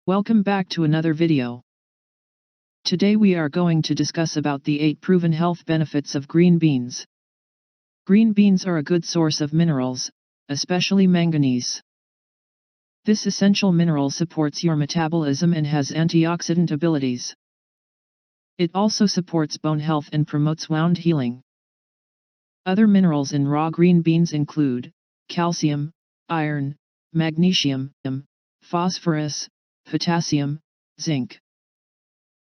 Welcome back to another video. Today we are going to discuss about the 8 proven health benefits of green beans. Green beans are a good source of minerals, especially manganese. This essential mineral supports your metabolism and has antioxidant abilities. It also supports bone health and promotes wound healing. Other minerals in raw green beans include calcium, iron, magnesium, phosphorus, potassium, zinc.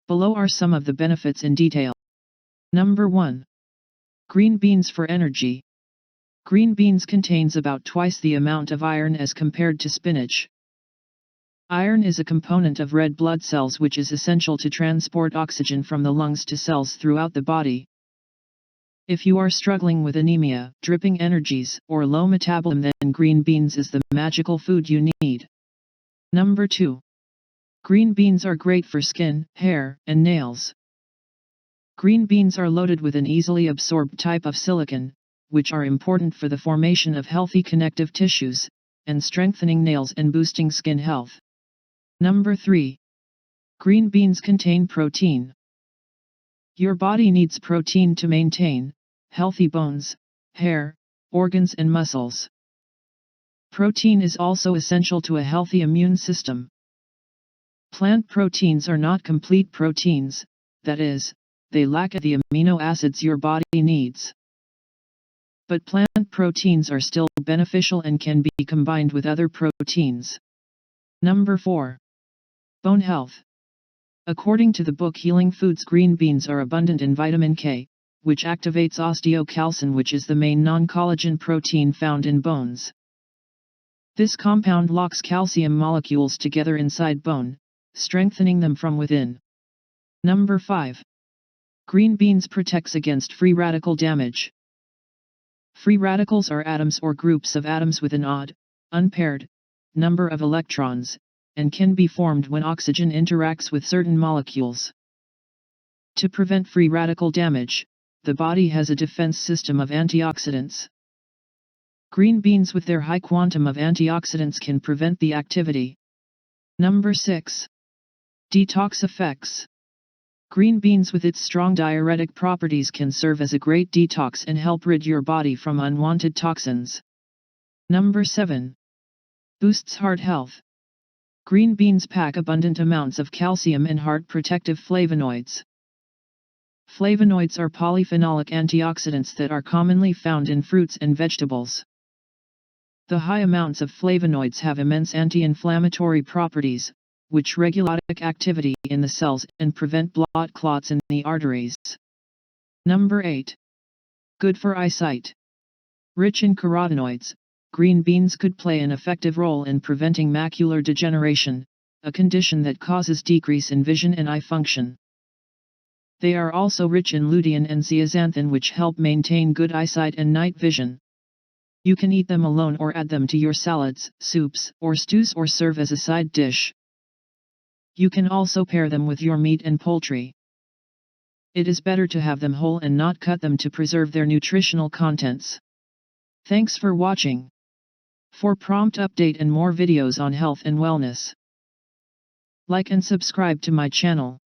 Below are some of the benefits in detail. Number 1. Green beans for energy. Green beans contains about twice the amount of iron as compared to spinach. Iron is a component of red blood cells which is essential to transport oxygen from the lungs to cells throughout the body. If you are struggling with anemia, dripping energies, or low metabolism, then green beans is the magical food you need. Number 2. Green beans are great for skin, hair, and nails. Green beans are loaded with an easily absorbed type of silicon, which are important for the formation of healthy connective tissues, and strengthening nails and boosting skin health. Number 3. Green beans contain protein. Your body needs protein to maintain healthy bones, hair, organs and muscles. Protein is also essential to a healthy immune system. Plant proteins are not complete proteins, that is, they lack the amino acids your body needs. But plant proteins are still beneficial and can be combined with other proteins. Number 4. Bone health. According to the book Healing Foods, green beans are abundant in vitamin K, which activates osteocalcin, which is the main non-collagen protein found in bones. This compound locks calcium molecules together inside bone, strengthening them from within. Number 5. Green beans protects against free radical damage. Free radicals are atoms or groups of atoms with an odd, unpaired number of electrons, and can be formed when oxygen interacts with certain molecules. To prevent free radical damage, the body has a defense system of antioxidants. Green beans with their high quantum of antioxidants can prevent the activity. Number 6. Detox effects. Green beans with its strong diuretic properties can serve as a great detox and help rid your body from unwanted toxins. Number 7. Boosts heart health. Green beans pack abundant amounts of calcium and heart protective flavonoids. Flavonoids are polyphenolic antioxidants that are commonly found in fruits and vegetables. The high amounts of flavonoids have immense anti-inflammatory properties, which regulate activity in the cells and prevent blot clots in the arteries. Number 8. Good for eyesight. Rich in carotenoids, green beans could play an effective role in preventing macular degeneration, a condition that causes decrease in vision and eye function. They are also rich in lutein and zeaxanthin, which help maintain good eyesight and night vision. You can eat them alone or add them to your salads, soups, or stews, or serve as a side dish. You can also pair them with your meat and poultry. It is better to have them whole and not cut them to preserve their nutritional contents. Thanks for watching. For prompt update and more videos on health and wellness, like and subscribe to my channel.